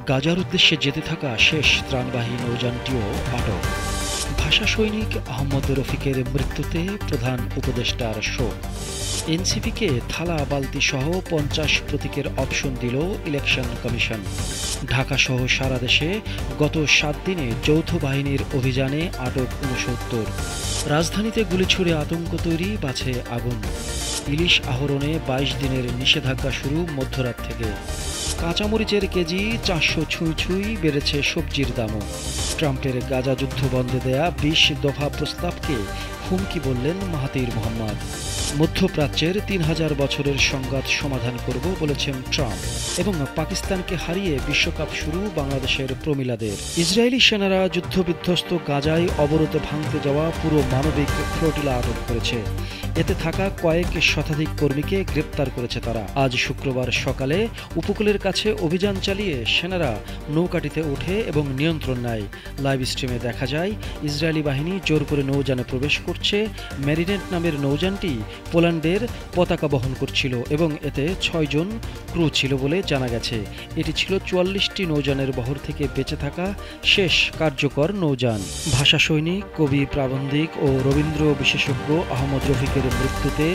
গাজার উদ্দেশ্যে যেতে থাকা শেষ ত্রাণবাহী নৌযানটিও আটক। ভাষা সৈনিক আহমদ রফিকের মৃত্যুতে প্রধান উপদেষ্টার শোক। এনসিপিকে থালা বালতি সহ 50 প্রতীকের অপশন দিল ইলেকশন কমিশন। ঢাকাসহ সারা দেশে গত 7 দিনে যৌথ বাহিনীর অভিযানে আটক 69। রাজধানীতে গুলি ছুড়ে আতঙ্ক তৈরি, বাছে আগুন। ইলিশ আহরণে 22 দিনের নিষেধাজ্ঞা শুরু মধ্যরাত থেকে। কাঁচামরিচের কেজি 400 ছুঁই বেড়েছে সবজির দামও। ট্রাম্পের গাজা যুদ্ধ বন্ধে দেয়া 20 দফা প্রস্তাবকে হুমকি বললেন মাহাতির মোহাম্মদ। মধ্যপ্রাচ্যের 3000 বছরের সংঘাত সমাধান করব বলেছেন ট্রাম্প। এবং পাকিস্তানকে হারিয়ে বিশ্বকাপ শুরু বাংলাদেশের প্রমিলাদের। ইসরায়েলি সেনারা যুদ্ধবিধ্বস্ত গাজায় অবরোধ ভাঙতে যাওয়া পুরো মানবিক ফ্লোটিলা আটক করেছে। এতে থাকা কয়েক শতাধিক কর্মীকে গ্রেপ্তার করেছে তারা। আজ শুক্রবার সকালে উপকূলের কাছে অভিযান চালিয়ে সেনারা নৌকাটিতে ওঠে এবং নিয়ন্ত্রণ নেয়। লাইভ স্ট্রিমে দেখা যায় ইসরায়েলি বাহিনী জোর করে নৌযানে প্রবেশ করছে। ম্যারিনেট নামের নৌযানটি পোল্যান্ডের পতাকা বহন করছিল এবং এতে 6 জন ক্রু ছিল বলে জানা গেছে। এটি ছিল 44টি নৌযানের বহর থেকে বেঁচে থাকা শেষ কার্যকর নৌযান। ভাষা সৈনিক, কবি, প্রাবন্ধিক ও রবীন্দ্র বিশেষজ্ঞ আহমদ রফিকের মৃত্যুতে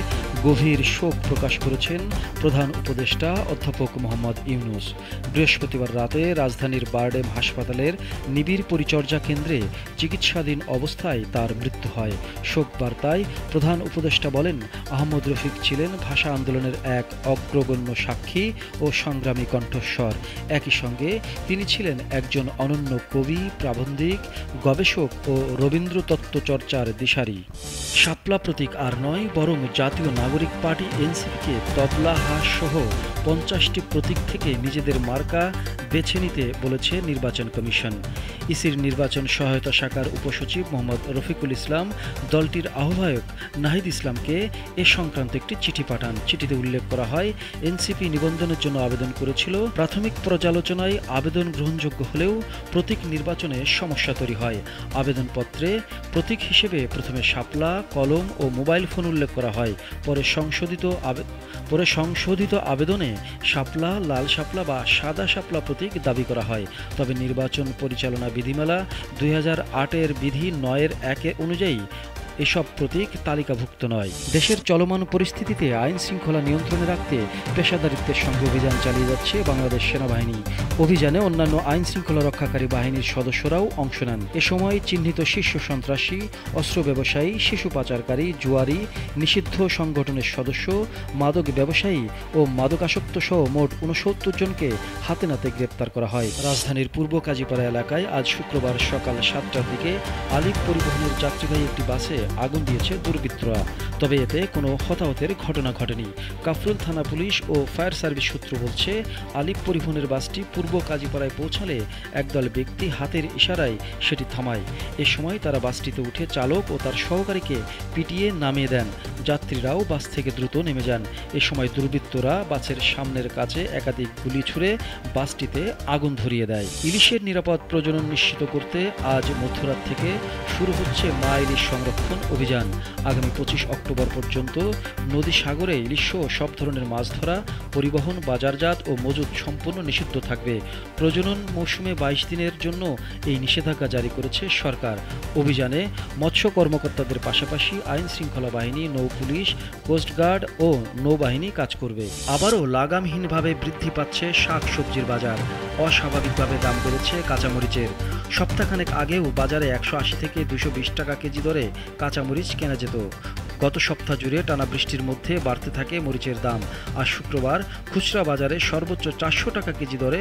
গভীর শোক প্রকাশ করেছেন প্রধান উপদেষ্টা অধ্যাপক মোহাম্মদ ইউনূস। বৃহস্পতিবার রাতে রাজধানীর বারডেম হাসপাতালের নিবিড় পরিচর্যা কেন্দ্রে চিকিৎসাধীন অবস্থায় তার মৃত্যু হয়। শোক বার্তায় প্রধান উপদেষ্টা বলেন, আহমদ রফিক ছিলেন ভাষা আন্দোলনের এক অগ্রগণ্য সাক্ষী ও সংগ্রামী কণ্ঠস্বর। একই সঙ্গে তিনি ছিলেন একজন অনন্য কবি, প্রাবন্ধিক, গবেষক ও রবীন্দ্র তত্ত্ব চর্চার দিশারি। শাপলা প্রতীক আর নয়, বরং জাতীয় নাগরিক পার্টি এনসিপিকে তবলা, হাঁস সহ 50টি প্রতীক থেকে নিজেদের মার্কা বেছে নিতে বলেছে নির্বাচন কমিশন। ইসির নির্বাচন সহায়তা শাখার উপসচিব মোহাম্মদ রফিকুল ইসলাম দলটির আহ্বায়ক নাহিদ ইসলামকে এ সংক্রান্ত একটি চিঠি পাঠান। চিঠিতে উল্লেখ করা হয়, এনসিপি নিবন্ধনের জন্য আবেদন করেছিল। প্রাথমিক পর্যালোচনায় আবেদন গ্রহণযোগ্য হলেও প্রতীক নির্বাচনে সমস্যা তৈরি হয়। আবেদনপত্রে প্রতীক হিসেবে প্রথমে শাপলা, কলম ও মোবাইল ফোন উল্লেখ করা হয়। পরে সংশোধিত আবেদনে শাপলা, লাল শাপলা বা সাদা শাপলা প্রতীক দাবি করা হয়। তবে নির্বাচন পরিচালনা বিধিমালা 2008-এর বিধি 9-1 অনুযায়ী এসব প্রতীক তালিকাভুক্ত নয়। দেশের চলমান পরিস্থিতিতে আইন শৃঙ্খলা নিয়ন্ত্রণে রাখতে পেশাদারিত্বের সঙ্গে অভিযান চালিয়ে যাচ্ছে বাংলাদেশ সেনাবাহিনী। অভিযানে অন্যান্য আইন শৃঙ্খলা রক্ষাকারী বাহিনীর সদস্যরাও অংশ নেন। এ সময় চিহ্নিত শীর্ষ সন্ত্রাসী, অস্ত্র ব্যবসায়ী, শিশু পাচারকারী, জুয়ারি, নিষিদ্ধ সংগঠনের সদস্য, মাদক ব্যবসায়ী ও মাদকাসক্ত সহ মোট 69 জনকে হাতে নাতে গ্রেপ্তার করা হয়। রাজধানীর পূর্ব কাজীপাড়া এলাকায় আজ শুক্রবার সকাল 7টার দিকে আলিপ পরিবহনের যাত্রীবাহী একটি বাসে আগুন দিয়েছে দুর্বৃত্তরা। তবে এতে কোনো হতাহতের ঘটনা ঘটেনি। কাফরুল থানা পুলিশ ও ফায়ার সার্ভিস সূত্র বলছে, আলিপ পরিবহনের বাসটি পূর্ব কাজীপাড়ায় পৌঁছালে একদল ব্যক্তি হাতের ইশারায় সেটি থামায়। এ সময় তারা বাসটিতে উঠে চালক ও তার সহকারীকে পিটিয়ে নামিয়ে দেন। যাত্রীরাও বাস থেকে দ্রুত নেমে যান। এ সময় দুর্বৃত্তরা বাসের সামনের কাছে একাধিক গুলি ছুড়ে বাসটিতে আগুন ধরিয়ে দেয়। ইলিশের নিরাপদ প্রজনন নিশ্চিত করতে আজ মধ্যরাত থেকে শুরু হচ্ছে মা ইলিশ সংরক্ষণ অভিযান। আগামী 25 অক্টোবর পর্যন্ত নদী, সাগরে ইলিশ সহ সব ধরনের মাছ ধরা, পরিবহন, বাজারজাত ও মজুত সম্পূর্ণ নিষিদ্ধ থাকবে। প্রজনন মৌসুমে 22 দিনের জন্য এই নিষেধাজ্ঞা জারি করেছে সরকার। অভিযানে মৎস্য কর্মকর্তাদের পাশাপাশি আইন শৃঙ্খলা বাহিনী, নৌ পুলিশ, কোস্টগার্ড ও নৌবাহিনী কাজ করবে। আবারও লাগামহীনভাবে বৃদ্ধি পাচ্ছে শাক সবজির বাজার। অস্বাভাবিকভাবে দাম বেড়েছে কাঁচামরিচের। সপ্তাহখানেক আগেও বাজারে 180 থেকে 220 টাকা কেজি দরে কাঁচামরিচ কেনা যেত। গত সপ্তাহ জুড়ে টানা বৃষ্টির মধ্যে বাড়তে থাকে মরিচের দাম। আজ শুক্রবার খুচরা বাজারে সর্বোচ্চ 400 টাকা কেজি দরে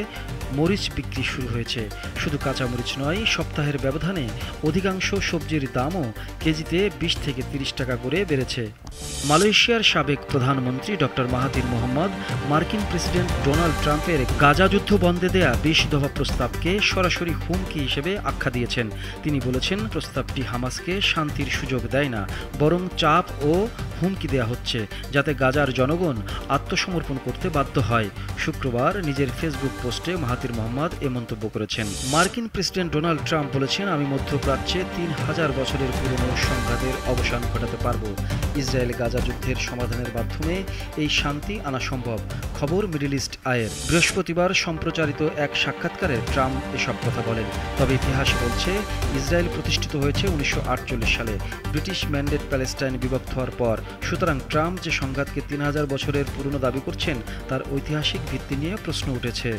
মরিচ বিক্রি শুরু হয়েছে। শুধু কাঁচামরিচ নয়, সপ্তাহের ব্যবধানে অধিকাংশ সবজির দামও কেজিতে 20 থেকে 30 টাকা করে বেড়েছে। মালয়েশিয়ার সাবেক প্রধানমন্ত্রী ডক্টর মাহাতির মোহাম্মদ মার্কিন প্রেসিডেন্ট ডোনাল্ড ট্রাম্পের গাজা যুদ্ধ বন্ধে দেয়া 20 দফা প্রস্তাবকে সরাসরি হুমকি হিসেবে আখ্যা দিয়েছেন। তিনি বলেছেন, প্রস্তাবটি হামাসকে শান্তির সুযোগ দেয় না, বরং চাপ ও হুমকি দেয়া হচ্ছে যাতে গাজার জনগণ আত্মসমর্পণ করতে বাধ্য হয়। শুক্রবার নিজের ফেসবুক পোস্টে মাহাতির মোহাম্মদ এ মন্তব্য করেছেন। মার্কিন প্রেসিডেন্ট ডোনাল্ড ট্রাম্প বলেছেন, আমি মধ্যপ্রাচ্যে 3000 বছরের পুরনো সংঘাতের অবসান ঘটাতে পারব। ইসরায়েল গাজা যুদ্ধের সমাধানের মাধ্যমে এই শান্তি আনা সম্ভব। খবর মিডল ইস্ট আয়ের। বৃহস্পতিবার সম্প্রচারিত এক সাক্ষাৎকারে ট্রাম্প এসব কথা বলেন। তবে ইতিহাস বলছে ইসরায়েল প্রতিষ্ঠিত হয়েছে 1948 সালে, ব্রিটিশ ম্যান্ডেট প্যালেস্টাইন বিভক্ত হওয়ার পর। সুতরাং ট্রাম্প যে সংঘাতকে 3000 বছরের পুরনো দাবি করছেন তার ঐতিহাসিক ভিত্তি নিয়ে প্রশ্ন উঠেছে।